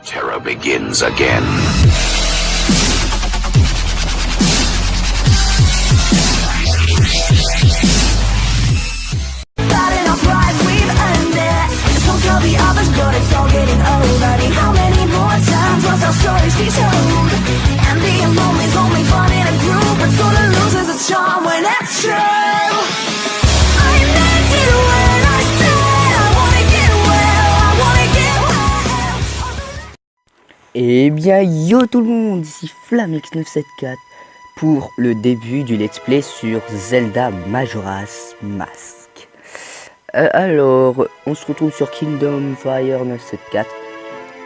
Terror begins again. Eh bien yo tout le monde, ici Flamex974 pour le début du let's play sur Zelda Majora's Mask. Alors, on se retrouve sur Kingdom Fire 974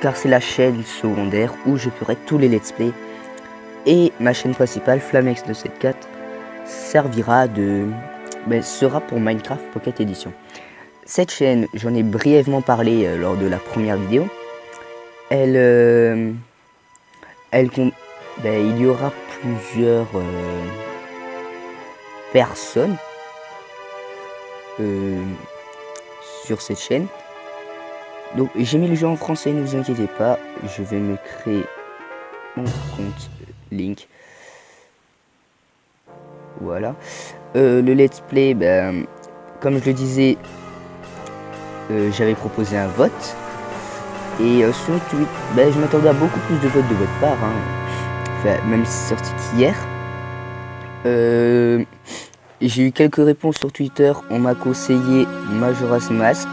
car c'est la chaîne secondaire où je ferai tous les let's play. Et ma chaîne principale, Flamex974, sera pour Minecraft Pocket Edition. Cette chaîne, j'en ai brièvement parlé lors de la première vidéo. Il y aura plusieurs personnes sur cette chaîne. Donc j'ai mis le jeu en français, ne vous inquiétez pas. Je vais me créer mon compte Link. Voilà. Le let's play, comme je le disais, j'avais proposé un vote. Et sur Twitter, je m'attendais à beaucoup plus de votes de votre part, enfin, même si c'est sorti qu'hier. J'ai eu quelques réponses sur Twitter, on m'a conseillé Majora's Mask.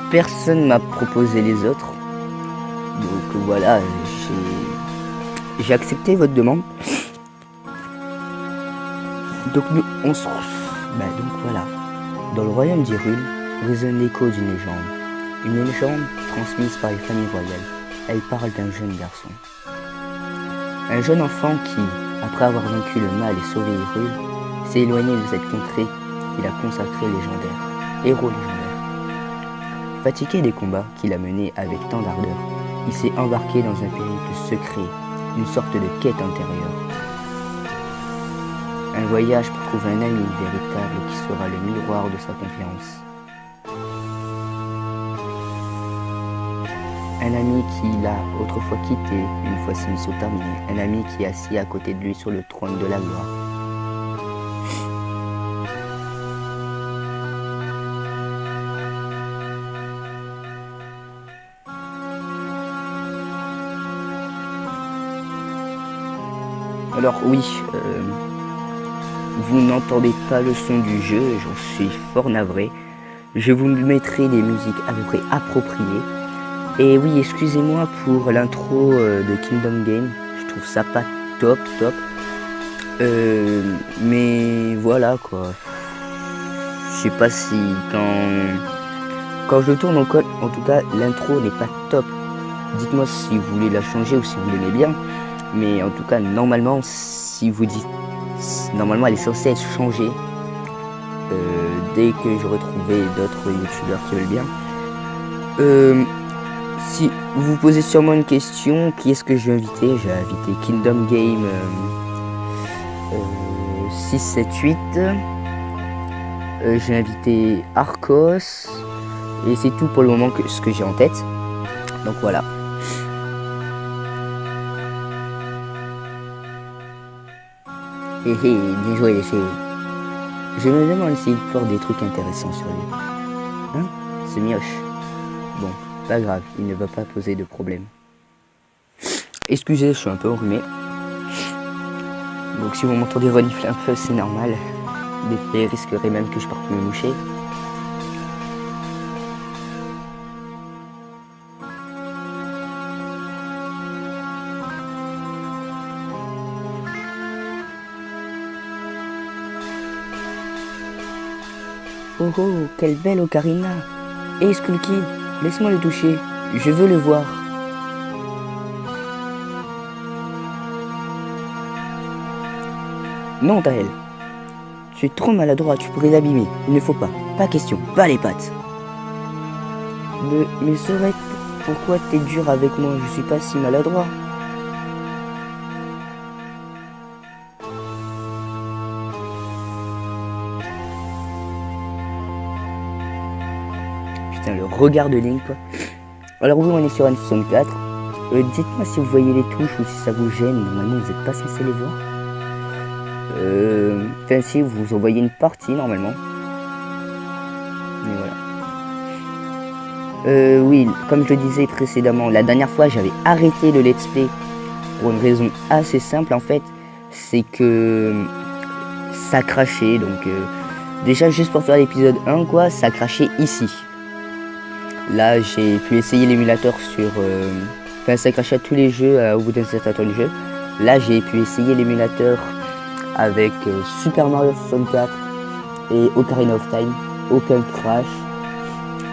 Personne m'a proposé les autres. Donc voilà, j'ai accepté votre demande. Donc nous, on se retrouve. Donc voilà. Dans le royaume d'Hyrule résonne l'écho d'une légende. Une légende transmise par les familles royales. Elle parle d'un jeune garçon. Un jeune enfant qui, après avoir vaincu le mal et sauvé Hyrule, s'est éloigné de cette contrée qu'il a consacrée héros légendaire. Fatigué des combats qu'il a menés avec tant d'ardeur, il s'est embarqué dans un périple secret, une sorte de quête intérieure. Un voyage pour trouver un ami véritable qui sera le miroir de sa confiance. Un ami qu'il a autrefois quitté une fois ses missions terminées. Un ami qui est assis à côté de lui sur le trône de la gloire. Alors oui, vous n'entendez pas le son du jeu, j'en suis fort navré. Je vous mettrai des musiques à peu près appropriées. Et oui, excusez-moi pour l'intro de Kingdom Game, je trouve ça pas top. Mais voilà quoi. Je sais pas si quand je tourne en tout cas l'intro n'est pas top. Dites-moi si vous voulez la changer ou si vous l'aimez bien. Mais en tout cas normalement normalement elle est censée être changée dès que j'aurai trouvé d'autres youtubeurs qui veulent bien. Si vous vous posez sûrement une question, qui est-ce que je vais inviter? J'ai invité Kingdom Game 678. J'ai invité Arcos. Et c'est tout pour le moment ce que j'ai en tête. Donc voilà. Bien joué les filles. Je me demande s'il porte des trucs intéressants sur lui. Hein? C'est mioche. Bon. Pas grave, il ne va pas poser de problème. Excusez, je suis un peu enrhumé. Donc si vous m'entendez renifler un peu, c'est normal. Des fois, il risquerait même que je parte me moucher. Oh oh, quelle belle ocarina! Hey Skull Kid, laisse-moi le toucher, je veux le voir. Non, Taël. Tu es trop maladroit, tu pourrais l'abîmer. Il ne faut pas. Pas question, pas les pattes. Mais Sorek, pourquoi t'es dur avec moi? Je suis pas si maladroit. Putain, le regard de Link, quoi. Alors oui, on est sur N64. Dites-moi si vous voyez les touches ou si ça vous gêne. Normalement, vous n'êtes pas censé les voir. Enfin, si vous en voyez une partie normalement. Mais voilà. Oui, comme je le disais précédemment, la dernière fois, j'avais arrêté le let's play pour une raison assez simple en fait. C'est que ça crachait. Donc, déjà, juste pour faire l'épisode 1, quoi, ça crachait ici. Là, j'ai pu essayer l'émulateur sur... Enfin, ça crachait à tous les jeux au bout d'un certain temps de jeu. Là, j'ai pu essayer l'émulateur avec Super Mario 64 et Ocarina of Time. Aucun crash.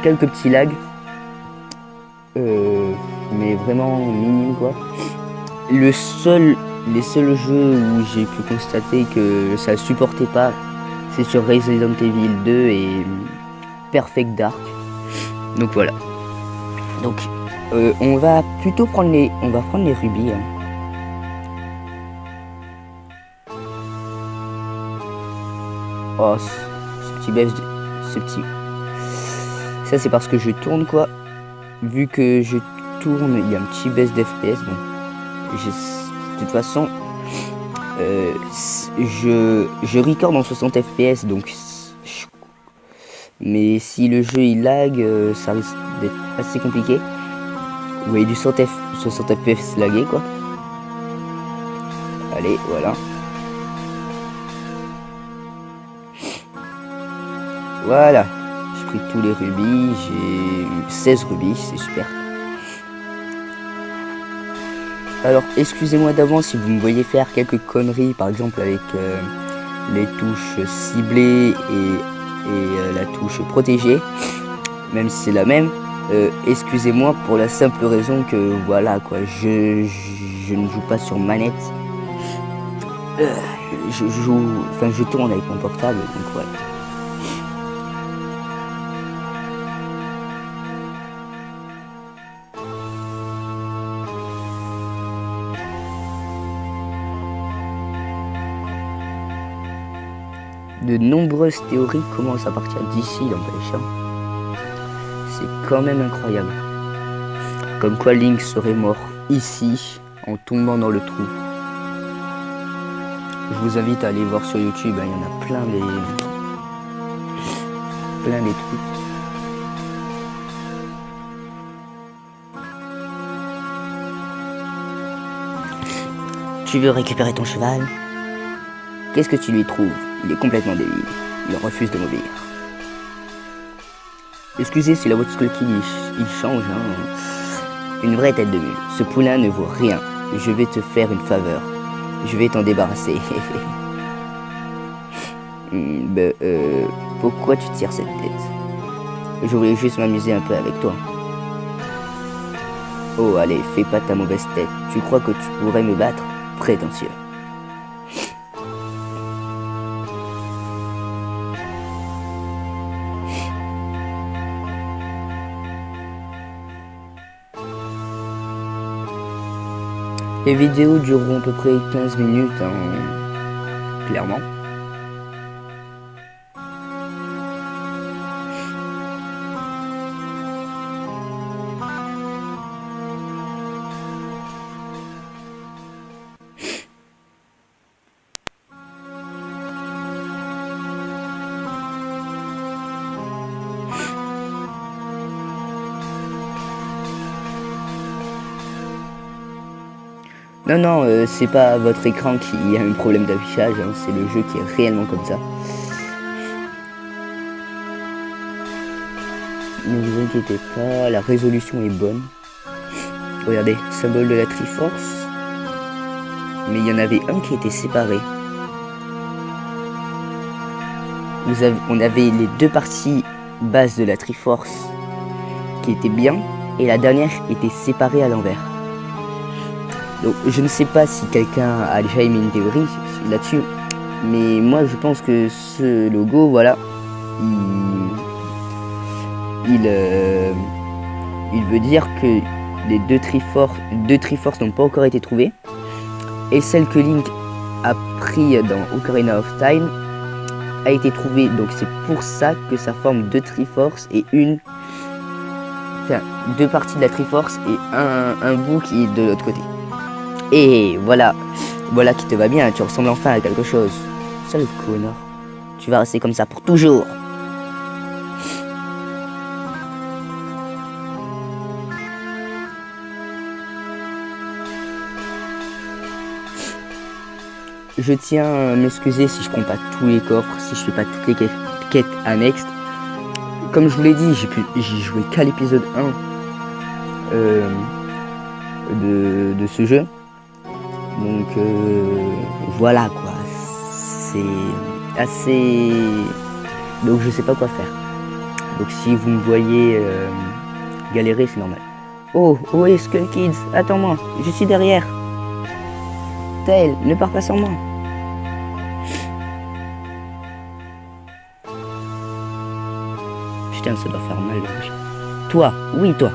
Quelques petits lags. Mais vraiment minimes, quoi. Les seuls jeux où j'ai pu constater que ça supportait pas, c'est sur Resident Evil 2 et Perfect Dark. Donc voilà. Donc on va plutôt prendre les rubis. Hein. Oh, ce petit baisse, ça c'est parce que je tourne quoi. Vu que je tourne, il y a un petit baisse d'FPS. Bon, de toute façon, je record en 60 FPS, donc. Mais si le jeu il lag, ça risque d'être assez compliqué. Vous voyez du 60 FPS lagué quoi. Allez, voilà. Voilà. J'ai pris tous les rubis. J'ai 16 rubis, c'est super. Alors, excusez-moi d'avance si vous me voyez faire quelques conneries, par exemple avec les touches ciblées et la touche protégée, même si c'est la même. Excusez-moi pour la simple raison que voilà quoi, je ne joue pas sur manette. Je tourne avec mon portable, donc voilà. De nombreuses théories commencent à partir d'ici dans Pécha. C'est quand même incroyable. Comme quoi Link serait mort ici en tombant dans le trou. Je vous invite à aller voir sur YouTube, hein, il y en a plein des trucs. Tu veux récupérer ton cheval? Qu'est-ce que tu lui trouves? Il est complètement débile. Il refuse de m'obéir. Excusez si la votre skull il change. Hein. Une vraie tête de mule. Ce poulain ne vaut rien. Je vais te faire une faveur. Je vais t'en débarrasser. Pourquoi tu tires cette tête? Je voulais juste m'amuser un peu avec toi. Oh, allez, fais pas ta mauvaise tête. Tu crois que tu pourrais me battre? Prétentieux. Les vidéos dureront à peu près 15 minutes, hein, clairement. Non, c'est pas votre écran qui a un problème d'affichage, hein, c'est le jeu qui est réellement comme ça. Ne vous inquiétez pas, la résolution est bonne. Regardez, symbole de la Triforce. Mais il y en avait un qui était séparé. On avait les deux parties bases de la Triforce qui étaient bien, et la dernière était séparée à l'envers. Donc je ne sais pas si quelqu'un a déjà émis une théorie là-dessus, mais moi je pense que ce logo, voilà, il veut dire que les deux Triforces n'ont pas encore été trouvées, et celle que Link a pris dans Ocarina of Time a été trouvée, donc c'est pour ça que ça forme deux Triforces et une enfin, deux parties de la Triforce et un bout qui est de l'autre côté. Et voilà, voilà qui te va bien, tu ressembles enfin à quelque chose. Sale connard, tu vas rester comme ça pour toujours. Je tiens à m'excuser si je prends pas tous les coffres, si je fais pas toutes les quêtes annexes. Comme je vous l'ai dit, j'ai joué qu'à l'épisode 1 de ce jeu. Donc voilà quoi, c'est assez... Donc je sais pas quoi faire. Donc si vous me voyez galérer, c'est normal. Oh, où est Skull Kids? Attends-moi, je suis derrière. Tail, ne pars pas sans moi. Putain, ça doit faire mal. Toi, oui toi.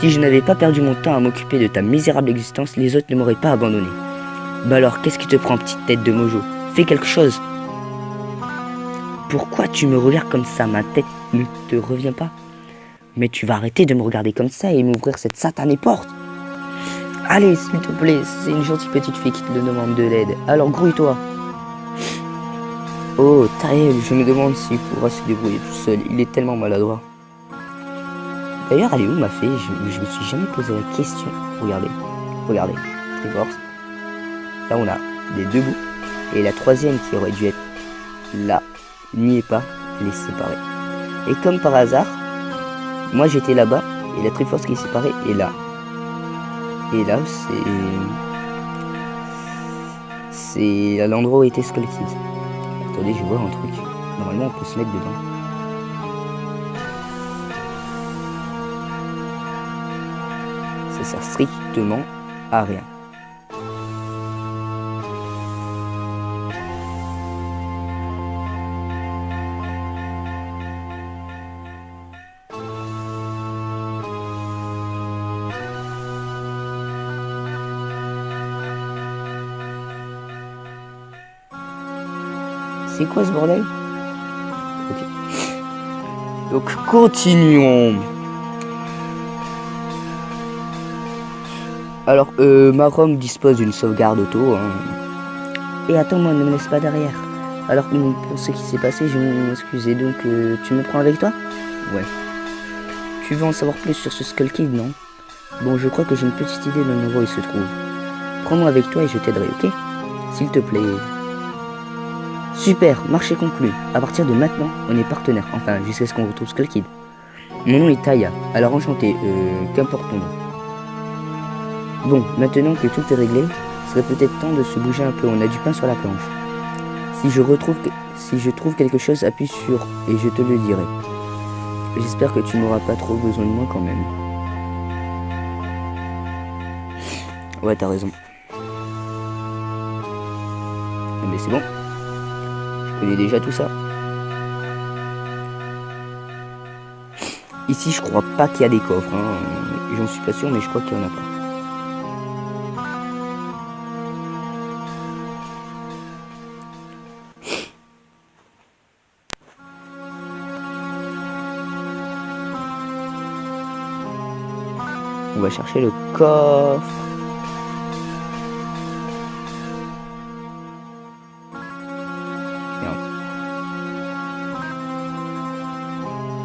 Si je n'avais pas perdu mon temps à m'occuper de ta misérable existence, les autres ne m'auraient pas abandonné. Bah alors, qu'est-ce qui te prend, petite tête de mojo? Fais quelque chose. Pourquoi tu me regardes comme ça? Ma tête ne te revient pas? Mais tu vas arrêter de me regarder comme ça et m'ouvrir cette satanée porte. Allez, s'il te plaît, c'est une gentille petite fille qui te demande de l'aide. Alors grouille-toi. Oh, Taël, je me demande s'il pourra se débrouiller tout seul. Il est tellement maladroit. D'ailleurs, elle est où ma fée? Je me suis jamais posé la question. Regardez, regardez. Triforce. Là, on a les deux bouts. Et la troisième qui aurait dû être là, n'y est pas. Elle est séparée. Et comme par hasard, moi j'étais là-bas. Et la Triforce qui est séparée est là. Et là, c'est à l'endroit où était Skull Kids. Attendez, je vois un truc. Normalement, on peut se mettre dedans. Ça sert strictement à rien. C'est quoi ce bordel? Ok. Donc continuons. Alors, Marom dispose d'une sauvegarde auto. Hein. Et attends-moi, ne me laisse pas derrière. Alors, pour ce qui s'est passé, je m'excuse. Donc, tu me prends avec toi? Ouais. Tu veux en savoir plus sur ce Skull Kid, non? Bon, je crois que j'ai une petite idée de l'endroit où il se trouve. Prends-moi avec toi et je t'aiderai, ok? S'il te plaît. Super, marché conclu. À partir de maintenant, on est partenaires. Enfin, jusqu'à ce qu'on retrouve Skull Kid. Mon nom est Taya. Alors enchanté, qu'importe ton nom. Bon, maintenant que tout est réglé, il serait peut-être temps de se bouger un peu. On a du pain sur la planche. Si je trouve quelque chose, appuie sur et je te le dirai. J'espère que tu n'auras pas trop besoin de moi quand même. Ouais, t'as raison. Mais c'est bon. Je connais déjà tout ça. Ici, je crois pas qu'il y a des coffres. Hein. J'en suis pas sûr, mais je crois qu'il y en a pas. On va chercher le coffre.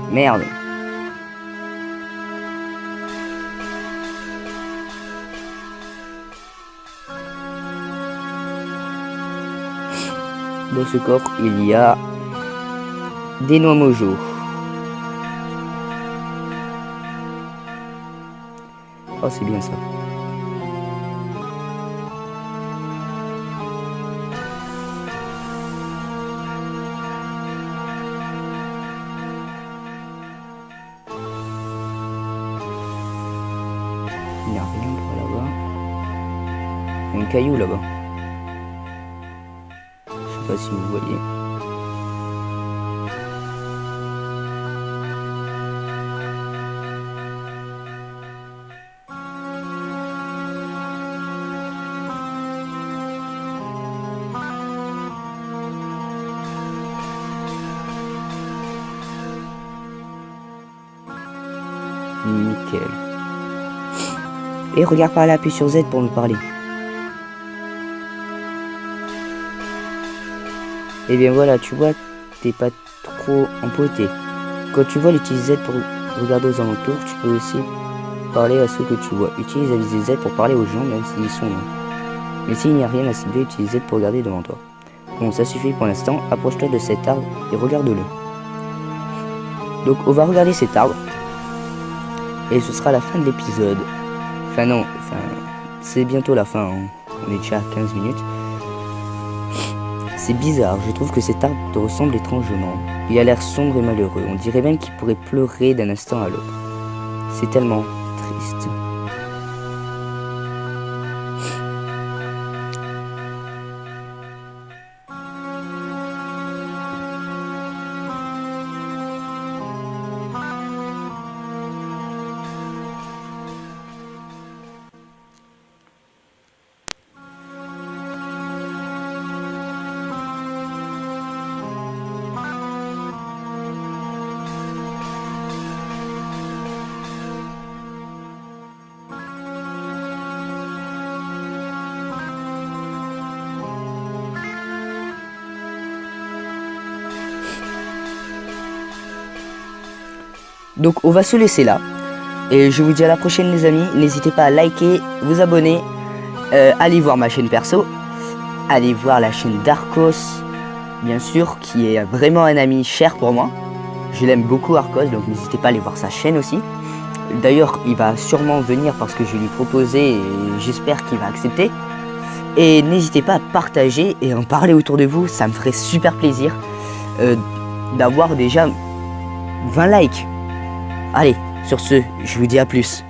Merde. Dans ce coffre, il y a des noix mojo. Oh, c'est bien ça. Il n'y a rien pour là-bas. Il y a un caillou là-bas. Je sais pas si vous voyez. nickel. Et regarde par là, appuie sur Z pour me parler. Et bien voilà, tu vois, t'es pas trop empoté. Quand tu vois l'utiliser Z pour regarder aux alentours, tu peux aussi parler à ceux que tu vois. Utilise la visée Z pour parler aux gens, même s'ils sont loin. Mais s'il n'y a rien à cibler, utilise Z pour regarder devant toi. Bon, ça suffit pour l'instant. Approche-toi de cet arbre et regarde-le. Donc, on va regarder cet arbre. Et ce sera la fin de l'épisode. Enfin non, c'est bientôt la fin. Hein. On est déjà à 15 minutes. C'est bizarre, je trouve que cet arbre te ressemble étrangement. Il a l'air sombre et malheureux. On dirait même qu'il pourrait pleurer d'un instant à l'autre. C'est tellement triste. Donc on va se laisser là. Et je vous dis à la prochaine les amis. N'hésitez pas à liker, vous abonner. Allez voir ma chaîne perso. Allez voir la chaîne d'Arcos. Bien sûr, qui est vraiment un ami cher pour moi. Je l'aime beaucoup Arcos, donc n'hésitez pas à aller voir sa chaîne aussi. D'ailleurs, il va sûrement venir parce que je lui ai proposé et j'espère qu'il va accepter. Et n'hésitez pas à partager et en parler autour de vous. Ça me ferait super plaisir d'avoir déjà 20 likes. Allez, sur ce, je vous dis à plus.